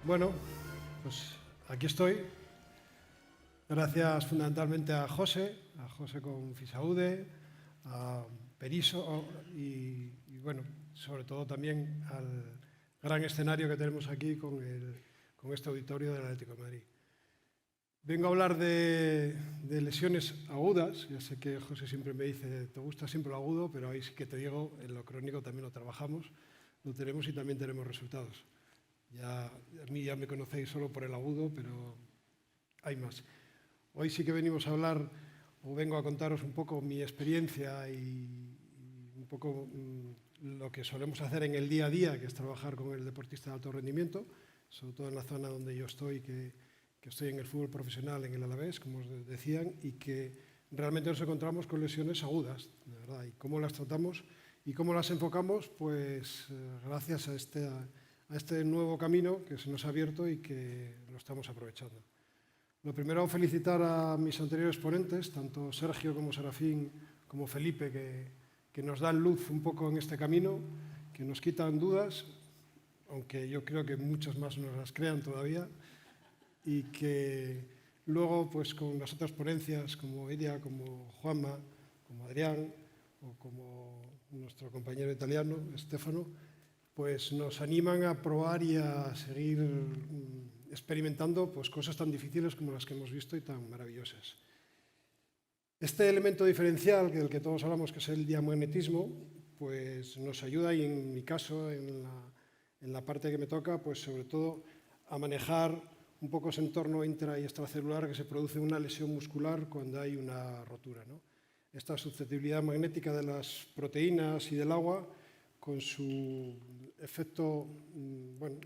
Bueno, pues aquí estoy. Gracias fundamentalmente a José con Fisaude, a Periso y bueno, sobre todo también al gran escenario que tenemos aquí con este auditorio del Atlético de Madrid. Vengo a hablar de lesiones agudas. Ya sé que José siempre me dice, te gusta siempre lo agudo, pero ahí sí que te digo, en lo crónico también lo trabajamos, lo tenemos y también tenemos resultados. A mí ya me conocéis solo por el agudo, pero hay más. Hoy sí que venimos a hablar, o vengo a contaros un poco mi experiencia y un poco lo que solemos hacer en el día a día, que es trabajar con el deportista de alto rendimiento, sobre todo en la zona donde yo estoy, que estoy en el fútbol profesional, en el Alavés, como os decían, y que realmente nos encontramos con lesiones agudas, de verdad. ¿Y cómo las tratamos y cómo las enfocamos? Pues gracias a este nuevo camino que se nos ha abierto y que lo estamos aprovechando. Lo primero, felicitar a mis anteriores ponentes, tanto Sergio como Serafín, como Felipe, que nos dan luz un poco en este camino, que nos quitan dudas, aunque yo creo que muchas más nos las crean todavía, y que luego, pues con las otras ponencias, como Iria, como Juanma, como Adrián, o como nuestro compañero italiano, Stefano, pues nos animan a probar y a seguir experimentando pues, cosas tan difíciles como las que hemos visto y tan maravillosas. Este elemento diferencial del que todos hablamos, que es el diamagnetismo, pues nos ayuda, y en mi caso, en la parte que me toca, pues sobre todo a manejar un poco ese entorno intra y extracelular que se produce una lesión muscular cuando hay una rotura, ¿no? Esta susceptibilidad magnética de las proteínas y del agua, con su efecto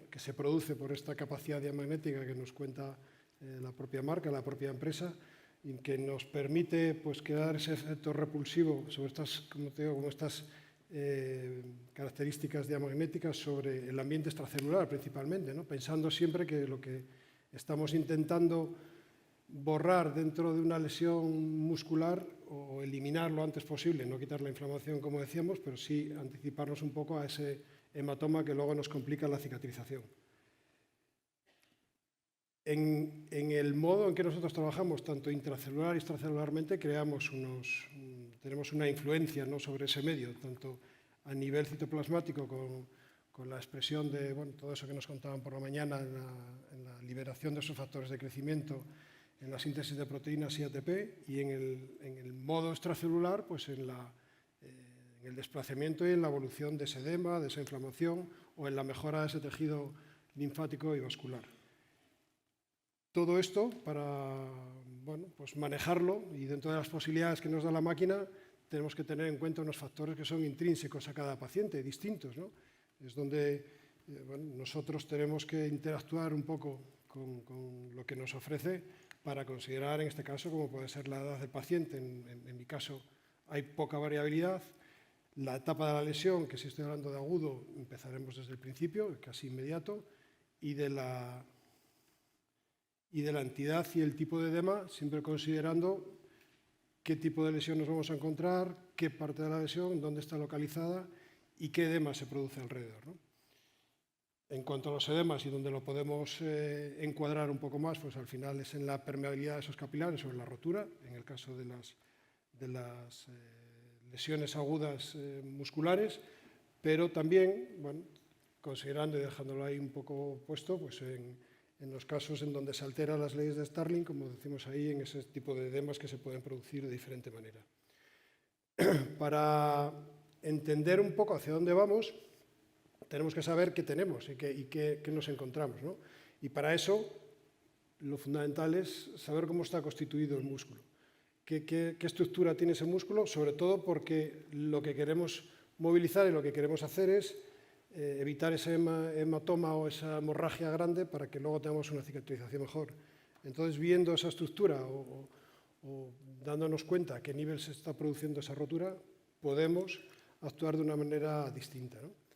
que se produce por esta capacidad diamagnética que nos cuenta la propia marca, la propia empresa, y que nos permite pues, crear ese efecto repulsivo sobre estas, como te digo, como estas características diamagnéticas sobre el ambiente extracelular principalmente, ¿no? Pensando siempre que lo que estamos intentando borrar dentro de una lesión muscular o eliminar lo antes posible, no quitar la inflamación como decíamos, pero sí anticiparnos un poco a ese hematoma que luego nos complica la cicatrización. En el modo en que nosotros trabajamos, tanto intracelular y extracelularmente, tenemos una influencia, ¿no?, sobre ese medio, tanto a nivel citoplasmático con la expresión de todo eso que nos contaban por la mañana en la liberación de esos factores de crecimiento, en la síntesis de proteínas y ATP, y en el modo extracelular, pues en el desplazamiento y en la evolución de ese edema, de esa inflamación o en la mejora de ese tejido linfático y vascular. Todo esto para pues manejarlo, y dentro de las posibilidades que nos da la máquina tenemos que tener en cuenta unos factores que son intrínsecos a cada paciente, distintos, ¿no? Es donde nosotros tenemos que interactuar un poco con lo que nos ofrece para considerar, en este caso, como puede ser la edad del paciente. En mi caso hay poca variabilidad. La etapa de la lesión, que si estoy hablando de agudo, empezaremos desde el principio, casi inmediato, y de la entidad y el tipo de edema, siempre considerando qué tipo de lesión nos vamos a encontrar, qué parte de la lesión, dónde está localizada y qué edema se produce alrededor, ¿no? En cuanto a los edemas, y donde lo podemos encuadrar un poco más, pues al final es en la permeabilidad de esos capilares o en la rotura, en el caso de las lesiones agudas musculares, pero también, considerando y dejándolo ahí un poco puesto, pues en los casos en donde se alteran las leyes de Starling, como decimos ahí, en ese tipo de edemas que se pueden producir de diferente manera. Para entender un poco hacia dónde vamos, tenemos que saber qué tenemos y qué nos encontramos, ¿no? Y para eso, lo fundamental es saber cómo está constituido el músculo. ¿Qué estructura tiene ese músculo? Sobre todo porque lo que queremos movilizar y lo que queremos hacer es evitar ese hematoma o esa hemorragia grande para que luego tengamos una cicatrización mejor. Entonces, viendo esa estructura o dándonos cuenta a qué nivel se está produciendo esa rotura, podemos actuar de una manera distinta, ¿no?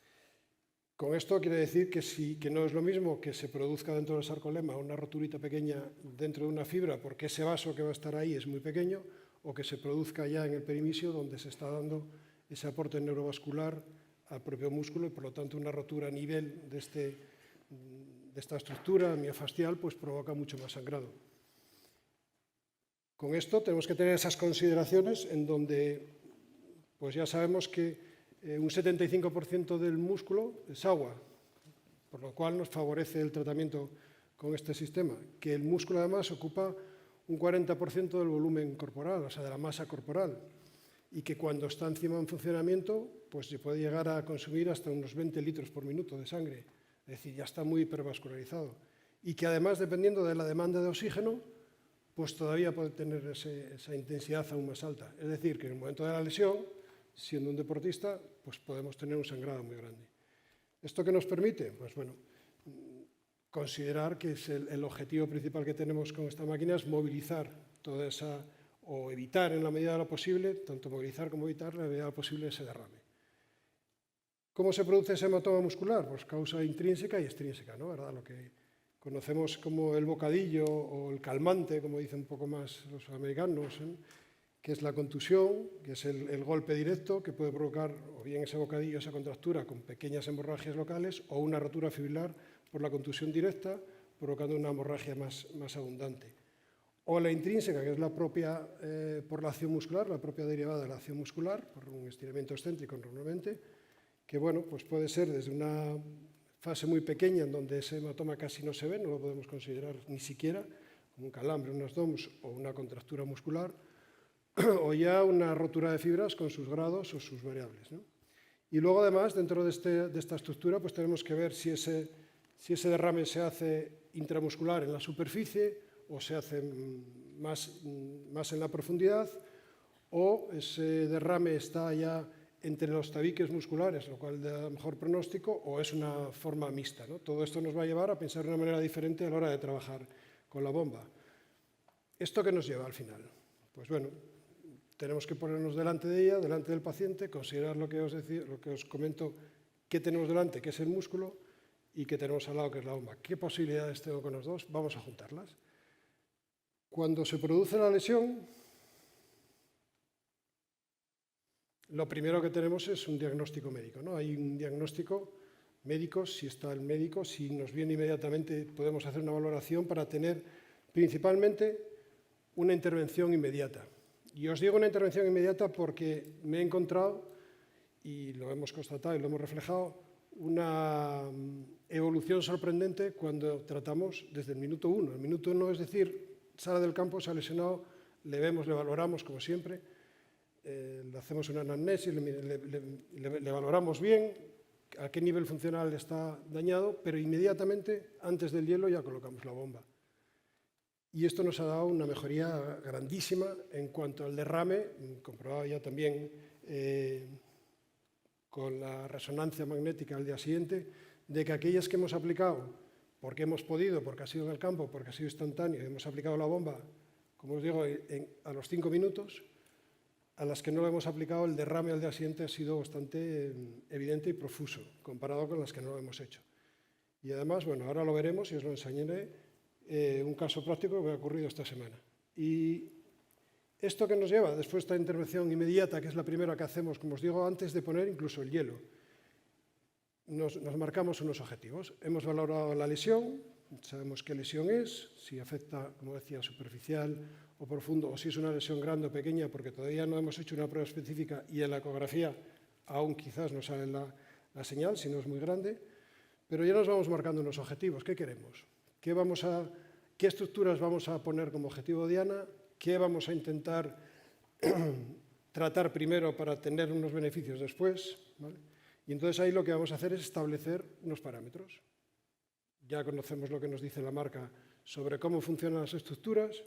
Con esto quiere decir que no es lo mismo que se produzca dentro del sarcolema una roturita pequeña dentro de una fibra porque ese vaso que va a estar ahí es muy pequeño, o que se produzca ya en el perimisio donde se está dando ese aporte neurovascular al propio músculo y por lo tanto una rotura a nivel de esta estructura miofascial, pues provoca mucho más sangrado. Con esto tenemos que tener esas consideraciones en donde pues ya sabemos que un 75% del músculo es agua, por lo cual nos favorece el tratamiento con este sistema, que el músculo además ocupa un 40% del volumen corporal, o sea, de la masa corporal, y que cuando está encima en funcionamiento, pues se puede llegar a consumir hasta unos 20 litros por minuto de sangre, es decir, ya está muy hipervascularizado, y que además, dependiendo de la demanda de oxígeno, pues todavía puede tener esa intensidad aún más alta. Es decir, que en el momento de la lesión, siendo un deportista, pues podemos tener un sangrado muy grande. ¿Esto qué nos permite? Pues bueno, considerar que es el objetivo principal que tenemos con esta máquina es movilizar toda esa, o evitar en la medida de lo posible, tanto movilizar como evitar en la medida de lo posible ese derrame. ¿Cómo se produce ese hematoma muscular? Pues causa intrínseca y extrínseca, ¿no? ¿Verdad? Lo que conocemos como el bocadillo o el calmante, como dicen un poco más los americanos, ¿eh? Que es la contusión, que es el golpe directo que puede provocar o bien ese bocadillo, esa contractura con pequeñas hemorragias locales o una rotura fibrilar por la contusión directa, provocando una hemorragia más abundante. O la intrínseca, que es la propia por la acción muscular, la propia derivada de la acción muscular, por un estiramiento excéntrico normalmente, que bueno, pues puede ser desde una fase muy pequeña en donde ese hematoma casi no se ve, no lo podemos considerar ni siquiera como un calambre, unos DOMS o una contractura muscular, o ya una rotura de fibras con sus grados o sus variables, ¿no? Y luego además, dentro de esta estructura, pues tenemos que ver si ese derrame se hace intramuscular en la superficie o se hace más en la profundidad, o ese derrame está ya entre los tabiques musculares, lo cual da mejor pronóstico, o es una forma mixta, ¿no? Todo esto nos va a llevar a pensar de una manera diferente a la hora de trabajar con la bomba. ¿Esto qué nos lleva al final? Pues bueno, tenemos que ponernos delante de ella, delante del paciente, considerar lo que os comento, qué tenemos delante, que es el músculo, y qué tenemos al lado, que es la bomba. ¿Qué posibilidades tengo con los dos? Vamos a juntarlas. Cuando se produce la lesión, lo primero que tenemos es un diagnóstico médico, ¿no? Hay un diagnóstico médico, si está el médico, si nos viene inmediatamente, podemos hacer una valoración para tener principalmente una intervención inmediata. Y os digo una intervención inmediata porque me he encontrado, y lo hemos constatado y lo hemos reflejado, una evolución sorprendente cuando tratamos desde el minuto 1. El minuto 1 es decir, sale del campo, se ha lesionado, le vemos, le valoramos como siempre, le hacemos una anamnesis, le valoramos bien, a qué nivel funcional está dañado, pero inmediatamente, antes del hielo, ya colocamos la bomba. Y esto nos ha dado una mejoría grandísima en cuanto al derrame, comprobado ya también con la resonancia magnética al día siguiente, de que aquellas que hemos aplicado, porque hemos podido, porque ha sido en el campo, porque ha sido instantáneo, y hemos aplicado la bomba, como os digo, a los 5 minutos, a las que no lo hemos aplicado, el derrame al día siguiente ha sido bastante evidente y profuso, comparado con las que no lo hemos hecho. Y además, bueno, ahora lo veremos y os lo enseñaré, un caso práctico que me ha ocurrido esta semana. Y esto que nos lleva, después de esta intervención inmediata, que es la primera que hacemos, como os digo, antes de poner incluso el hielo, nos marcamos unos objetivos. Hemos valorado la lesión, sabemos qué lesión es, si afecta, como decía, superficial o profundo, o si es una lesión grande o pequeña, porque todavía no hemos hecho una prueba específica y en la ecografía aún quizás no sale la señal, si no es muy grande, pero ya nos vamos marcando unos objetivos. ¿Qué queremos? ¿Qué estructuras vamos a poner como objetivo diana? ¿Qué vamos a intentar tratar primero para tener unos beneficios después? ¿Vale? Y entonces ahí lo que vamos a hacer es establecer unos parámetros. Ya conocemos lo que nos dice la marca sobre cómo funcionan las estructuras,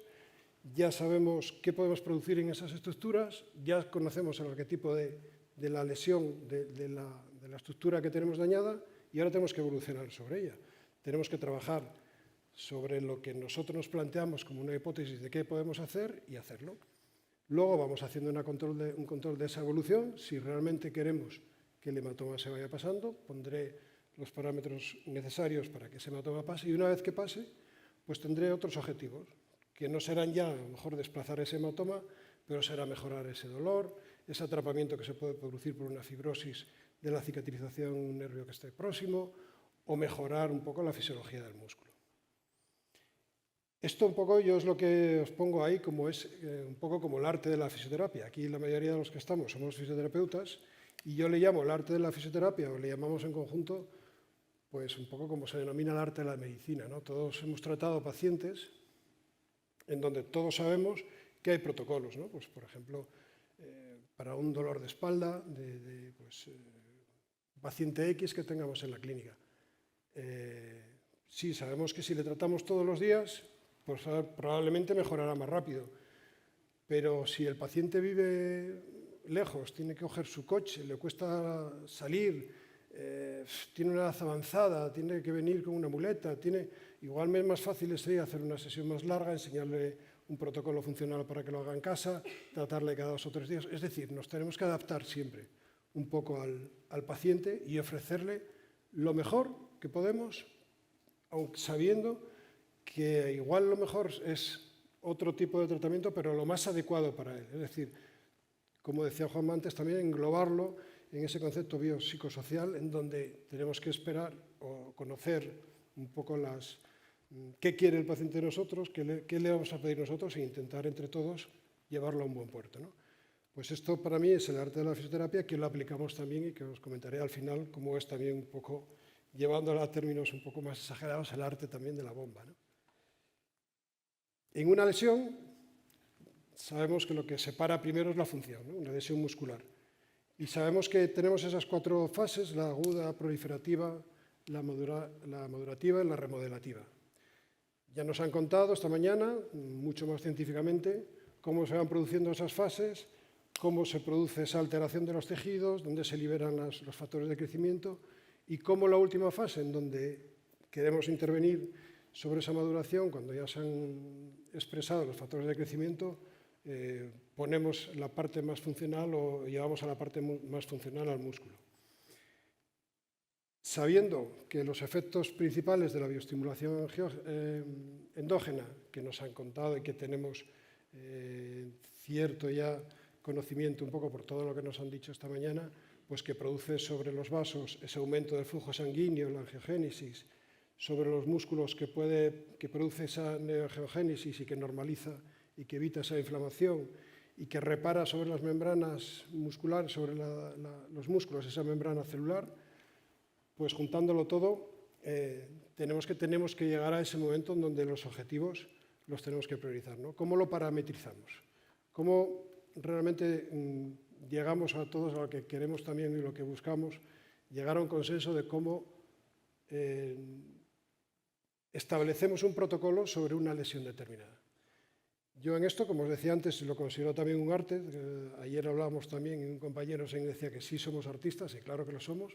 ya sabemos qué podemos producir en esas estructuras, ya conocemos el arquetipo de la lesión de la estructura que tenemos dañada y ahora tenemos que evolucionar sobre ella. Tenemos que trabajar sobre lo que nosotros nos planteamos como una hipótesis de qué podemos hacer y hacerlo. Luego vamos haciendo un control de esa evolución. Si realmente queremos que el hematoma se vaya pasando, pondré los parámetros necesarios para que ese hematoma pase y una vez que pase, pues tendré otros objetivos, que no serán ya a lo mejor desplazar ese hematoma, pero será mejorar ese dolor, ese atrapamiento que se puede producir por una fibrosis de la cicatrización de un nervio que esté próximo, o mejorar un poco la fisiología del músculo. Esto un poco yo es lo que os pongo ahí como es un poco como el arte de la fisioterapia. Aquí la mayoría de los que estamos somos fisioterapeutas y yo le llamo el arte de la fisioterapia, o le llamamos en conjunto, pues un poco como se denomina el arte de la medicina, ¿no? Todos hemos tratado pacientes en donde todos sabemos que hay protocolos, ¿no? Pues, por ejemplo, para un dolor de espalda, paciente X que tengamos en la clínica. Sí, sabemos que si le tratamos todos los días, pues probablemente mejorará más rápido. Pero si el paciente vive lejos, tiene que coger su coche, le cuesta salir, tiene una edad avanzada, tiene que venir con una muleta, igual es más fácil sería hacer una sesión más larga, enseñarle un protocolo funcional para que lo haga en casa, tratarle cada 2 o 3 días. Es decir, nos tenemos que adaptar siempre un poco al paciente y ofrecerle lo mejor que podemos, aunque sabiendo que igual lo mejor es otro tipo de tratamiento, pero lo más adecuado para él. Es decir, como decía Juan antes, también englobarlo en ese concepto biopsicosocial en donde tenemos que esperar o conocer un poco qué quiere el paciente de nosotros, qué le vamos a pedir nosotros e intentar entre todos llevarlo a un buen puerto, ¿no? Pues esto para mí es el arte de la fisioterapia, que lo aplicamos también y que os comentaré al final cómo es también un poco, llevándolo a términos un poco más exagerados, el arte también de la bomba, ¿no? En una lesión sabemos que lo que separa primero es la función, ¿no? Una lesión muscular. Y sabemos que tenemos esas 4 fases, la aguda, proliferativa, la madurativa y la remodelativa. Ya nos han contado esta mañana, mucho más científicamente, cómo se van produciendo esas fases, cómo se produce esa alteración de los tejidos, dónde se liberan los factores de crecimiento y cómo la última fase, en donde queremos intervenir sobre esa maduración, cuando ya se han expresado los factores de crecimiento, ponemos la parte más funcional o llevamos a la parte más funcional al músculo. Sabiendo que los efectos principales de la bioestimulación endógena, que nos han contado y que tenemos cierto ya conocimiento un poco por todo lo que nos han dicho esta mañana, pues que produce sobre los vasos ese aumento del flujo sanguíneo, la angiogénesis, sobre los músculos que produce esa neoangiogénesis y que normaliza y que evita esa inflamación y que repara sobre las membranas musculares, sobre los músculos, esa membrana celular, pues juntándolo todo, tenemos que llegar a ese momento en donde los objetivos los tenemos que priorizar, ¿no? ¿Cómo lo parametrizamos? ¿Cómo realmente llegamos a todos a lo que queremos también y lo que buscamos? Llegar a un consenso de cómo establecemos un protocolo sobre una lesión determinada. Yo en esto, como os decía antes, lo considero también un arte. Ayer hablábamos también y un compañero se decía que sí somos artistas, y claro que lo somos,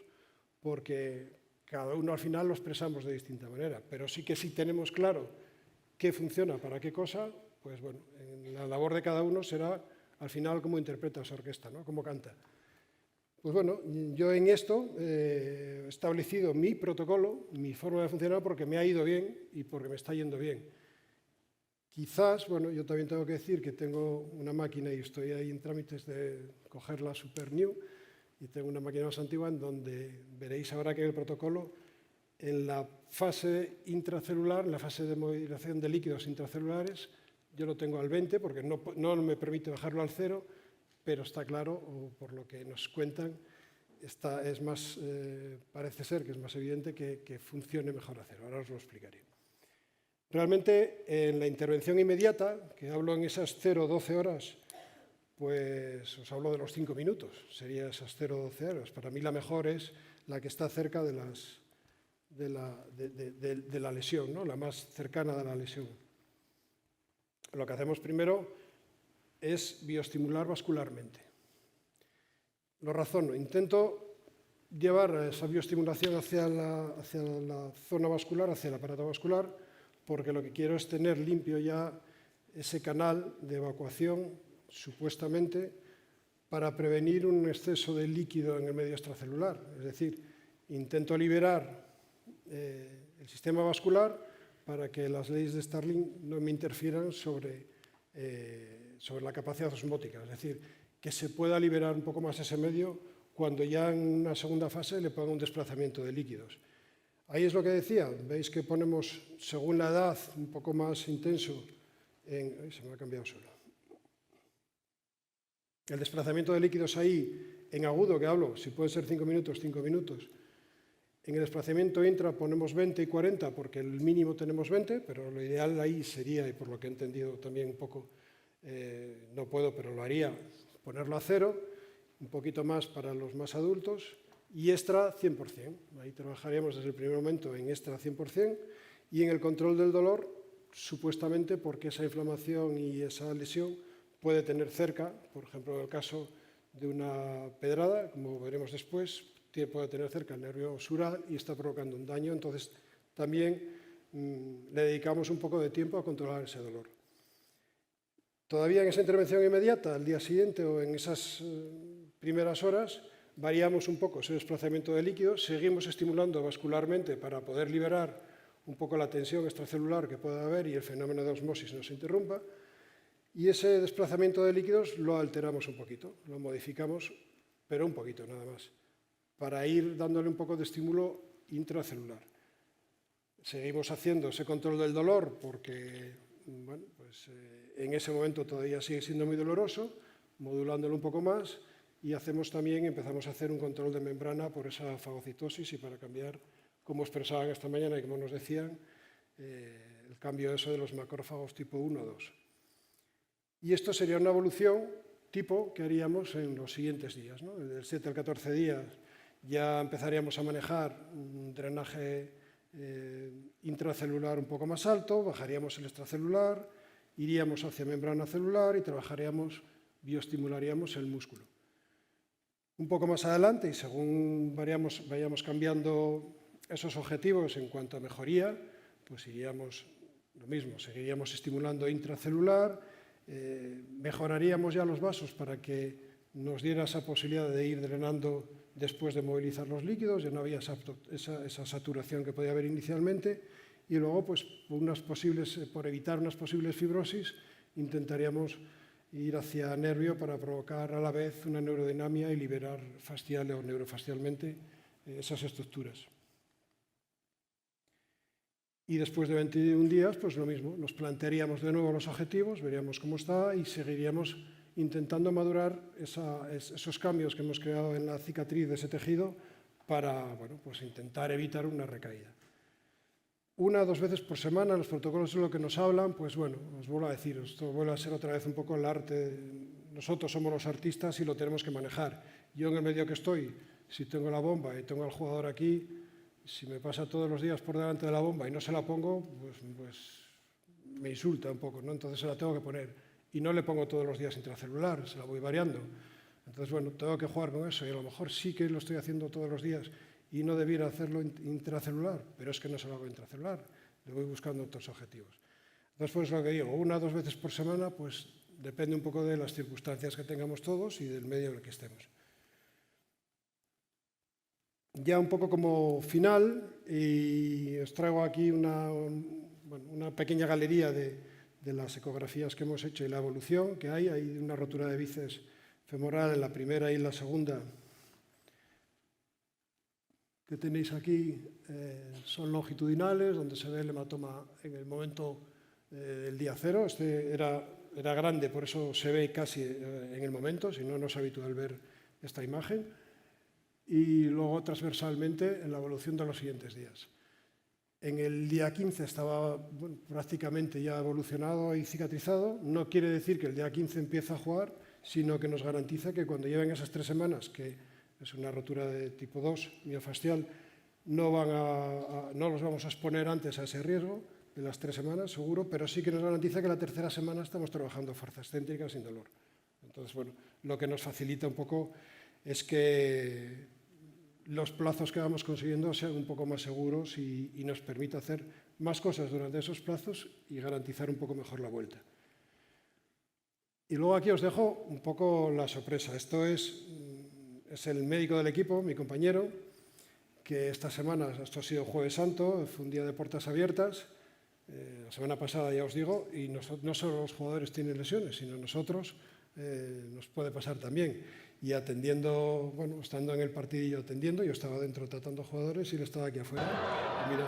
porque cada uno al final lo expresamos de distinta manera, pero sí que si tenemos claro qué funciona para qué cosa, pues bueno, en la labor de cada uno será al final cómo interpreta esa orquesta, ¿no? Cómo canta. Pues bueno, yo en esto he establecido mi protocolo, mi forma de funcionar porque me ha ido bien y porque me está yendo bien. Quizás, bueno, yo también tengo que decir que tengo una máquina y estoy ahí en trámites de coger la Super New, y tengo una máquina más antigua en donde veréis ahora que en el protocolo, en la fase intracelular, en la fase de movilización de líquidos intracelulares, yo lo tengo al 20 porque no me permite bajarlo al 0, pero está claro, o por lo que nos cuentan, parece ser que es más evidente que funcione mejor a 0. Ahora os lo explicaré. Realmente, en la intervención inmediata, que hablo en esas 0-12 horas, pues os hablo de los 5 minutos, sería esas 0-12 horas. Para mí la mejor es la que está cerca de la lesión, ¿no? La más cercana de la lesión. Lo que hacemos primero es bioestimular vascularmente. Lo razono, intento llevar esa bioestimulación hacia la zona vascular, hacia el aparato vascular, porque lo que quiero es tener limpio ya ese canal de evacuación, supuestamente, para prevenir un exceso de líquido en el medio extracelular. Es decir, intento liberar el sistema vascular para que las leyes de Starling no me interfieran sobre la capacidad osmótica. Es decir, que se pueda liberar un poco más ese medio cuando ya en una segunda fase le ponga un desplazamiento de líquidos. Ahí es lo que decía, veis que ponemos, según la edad, un poco más intenso, se me ha cambiado solo. El desplazamiento de líquidos ahí, en agudo que hablo, si puede ser 5 minutos, 5 minutos. En el desplazamiento intra ponemos 20 y 40 porque el mínimo tenemos 20, pero lo ideal ahí sería, y por lo que he entendido también un poco, no puedo, pero lo haría, ponerlo a 0, un poquito más para los más adultos, y extra 100%. Ahí trabajaríamos desde el primer momento en extra 100%, y en el control del dolor, supuestamente porque esa inflamación y esa lesión puede tener cerca, por ejemplo, en el caso de una pedrada, como veremos después, puede tener cerca el nervio sural y está provocando un daño, entonces también le dedicamos un poco de tiempo a controlar ese dolor. Todavía en esa intervención inmediata, al día siguiente o en esas primeras horas, variamos un poco ese desplazamiento de líquidos, seguimos estimulando vascularmente para poder liberar un poco la tensión extracelular que pueda haber y el fenómeno de osmosis no se interrumpa, y ese desplazamiento de líquidos lo alteramos un poquito, lo modificamos, pero un poquito nada más, para ir dándole un poco de estímulo intracelular. Seguimos haciendo ese control del dolor porque bueno, pues, en ese momento todavía sigue siendo muy doloroso, modulándolo un poco más, y empezamos a hacer un control de membrana por esa fagocitosis y para cambiar, como expresaban esta mañana y como nos decían, el cambio de los macrófagos tipo 1 o 2. Y esto sería una evolución tipo que haríamos en los siguientes días, ¿no? Del 7 al 14 días ya empezaríamos a manejar un drenaje intracelular un poco más alto, bajaríamos el extracelular, iríamos hacia membrana celular y bioestimularíamos el músculo. Un poco más adelante, y según vayamos cambiando esos objetivos en cuanto a mejoría, pues iríamos lo mismo, seguiríamos estimulando intracelular, mejoraríamos ya los vasos para que nos diera esa posibilidad de ir drenando después de movilizar los líquidos, ya no había esa saturación que podía haber inicialmente, y luego, pues, por evitar unas posibles fibrosis, intentaríamos ir hacia nervio para provocar a la vez una neurodinamia y liberar fascial o neurofascialmente esas estructuras. Y después de 21 días, pues lo mismo, nos plantearíamos de nuevo los objetivos, veríamos cómo está y seguiríamos intentando madurar esos cambios que hemos creado en la cicatriz de ese tejido para bueno, pues intentar evitar una recaída. 1 o 2 veces por semana, los protocolos de lo que nos hablan, pues bueno, os vuelvo a decir, esto vuelve a ser otra vez un poco el arte. Nosotros somos los artistas y lo tenemos que manejar. Yo en el medio que estoy, si tengo la bomba y tengo al jugador aquí, si me pasa todos los días por delante de la bomba y no se la pongo, pues me insulta un poco, ¿no? Entonces se la tengo que poner. Y no le pongo todos los días intracelular, se la voy variando. Entonces, bueno, tengo que jugar con eso y a lo mejor sí que lo estoy haciendo todos los días y no debiera hacerlo intracelular, pero es que no se lo hago intracelular, le voy buscando otros objetivos. Entonces, pues lo que digo, 1 o 2 veces por semana, pues depende un poco de las circunstancias que tengamos todos y del medio en el que estemos. Ya un poco como final, y os traigo aquí una pequeña galería de las ecografías que hemos hecho y la evolución que hay. Hay una rotura de bíceps femoral en la primera y en la segunda que tenéis aquí, son longitudinales, donde se ve el hematoma en el momento del día 0. Este era grande, por eso se ve casi en el momento, si no, no es habitual ver esta imagen. Y luego transversalmente en la evolución de los siguientes días. En el día 15 estaba prácticamente ya evolucionado y cicatrizado. No quiere decir que el día 15 empiece a jugar, sino que nos garantiza que cuando lleven esas 3 semanas, que es una rotura de tipo 2 miofascial, no los vamos a exponer antes a ese riesgo de las 3 semanas, seguro, pero sí que nos garantiza que la tercera semana estamos trabajando fuerza excéntrica sin dolor. Entonces, bueno, lo que nos facilita un poco es que los plazos que vamos consiguiendo sean un poco más seguros y nos permita hacer más cosas durante esos plazos y garantizar un poco mejor la vuelta. Y luego aquí os dejo un poco la sorpresa. Esto es el médico del equipo, mi compañero, que esta semana, esto ha sido Jueves Santo, fue un día de puertas abiertas. La semana pasada, ya os digo, y no solo los jugadores tienen lesiones, sino nosotros nos puede pasar también. Y atendiendo, bueno, estando en el partidillo atendiendo, yo estaba dentro tratando jugadores y él estaba aquí afuera. Y mira.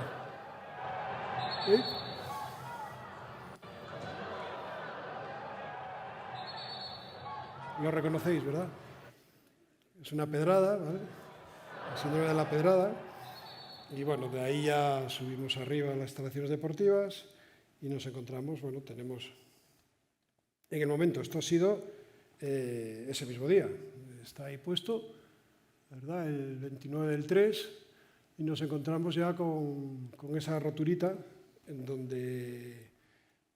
Lo reconocéis, ¿verdad? Es una pedrada, ¿vale? El señor de la pedrada. Y bueno, de ahí ya subimos arriba a las instalaciones deportivas y nos encontramos, bueno, tenemos... En el momento, esto ha sido ese mismo día. Está ahí puesto, ¿verdad? El 29 del 3, y nos encontramos ya con esa roturita en donde,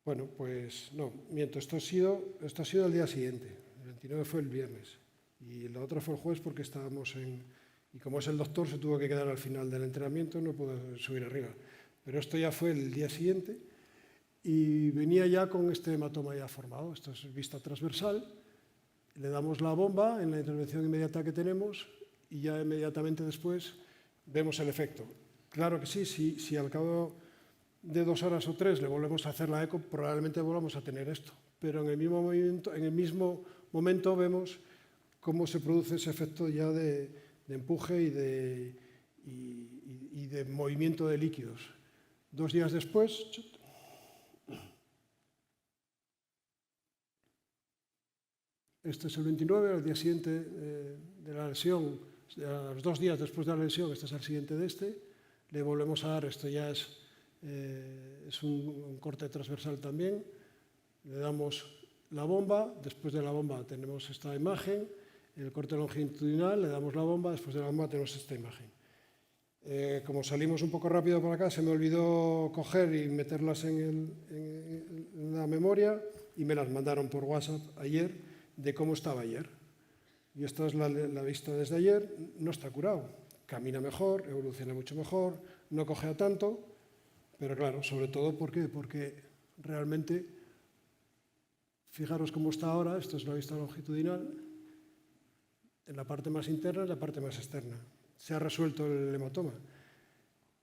bueno, pues no, miento, esto ha sido el día siguiente. El 29 fue el viernes y la otra fue el jueves porque estábamos en... Y como es el doctor, se tuvo que quedar al final del entrenamiento, no pudo subir arriba. Pero esto ya fue el día siguiente y venía ya con este hematoma ya formado. Esto es vista transversal. Le damos la bomba en la intervención inmediata que tenemos y ya inmediatamente después vemos el efecto. Claro que sí, si al cabo de 2 horas o 3 le volvemos a hacer la eco, probablemente volvamos a tener esto. Pero en el mismo momento vemos cómo se produce ese efecto ya de empuje y de movimiento de líquidos. 2 días después, este es el 29, al día siguiente de la lesión, a los 2 días después de la lesión, este es el siguiente de este, le volvemos a dar, esto ya es un corte transversal también, le damos la bomba, después de la bomba tenemos esta imagen, el corte longitudinal, le damos la bomba, después de la bomba tenemos esta imagen. Como salimos un poco rápido por acá, se me olvidó coger y meterlas en la memoria y me las mandaron por WhatsApp ayer de cómo estaba ayer. Y esta es la vista desde ayer, no está curado, camina mejor, evoluciona mucho mejor, no cojea tanto, pero claro, sobre todo ¿por qué? Porque realmente, fijaros cómo está ahora, esto es la vista longitudinal, en la parte más interna y en la parte más externa. Se ha resuelto el hematoma.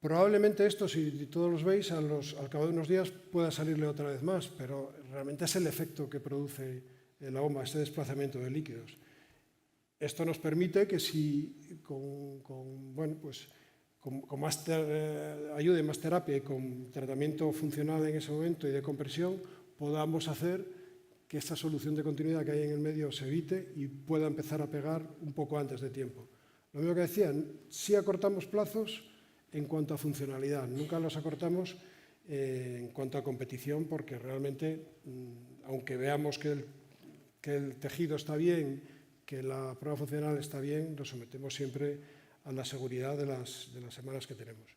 Probablemente esto, si todos los veis, al cabo de unos días pueda salirle otra vez más, pero realmente es el efecto que produce la bomba, este desplazamiento de líquidos. Esto nos permite que si con más ayuda y más terapia y con tratamiento funcional en ese momento y de compresión, podamos hacer que esta solución de continuidad que hay en el medio se evite y pueda empezar a pegar un poco antes de tiempo. Lo mismo que decía, sí acortamos plazos en cuanto a funcionalidad, nunca los acortamos en cuanto a competición, porque realmente, aunque veamos que el tejido está bien, que la prueba funcional está bien, nos sometemos siempre a la seguridad de las semanas que tenemos.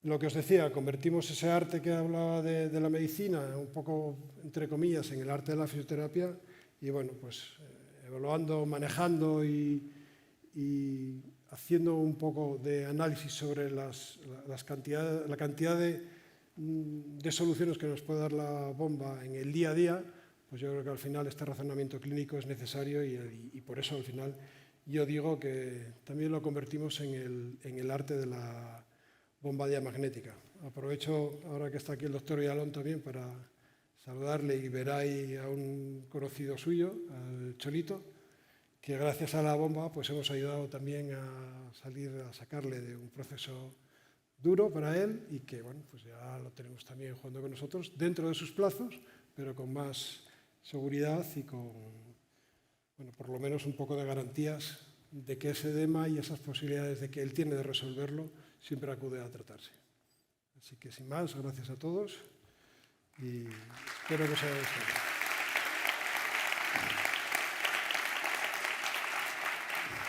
Lo que os decía, convertimos ese arte que hablaba de la medicina, un poco, entre comillas, en el arte de la fisioterapia y, bueno, pues evaluando, manejando y haciendo un poco de análisis sobre la cantidad de soluciones que nos puede dar la bomba en el día a día, pues yo creo que al final este razonamiento clínico es necesario y por eso al final yo digo que también lo convertimos en el arte de la bomba diamagnética. Aprovecho ahora que está aquí el doctor Villalón también para saludarle y ver ahí a un conocido suyo, al Cholito, que gracias a la bomba pues hemos ayudado también a sacarle de un proceso duro para él y que bueno, pues ya lo tenemos también jugando con nosotros dentro de sus plazos, pero con más seguridad y con, bueno, por lo menos un poco de garantías de que ese edema y esas posibilidades de que él tiene de resolverlo siempre acude a tratarse. Así que sin más, gracias a todos y espero que os haya gustado.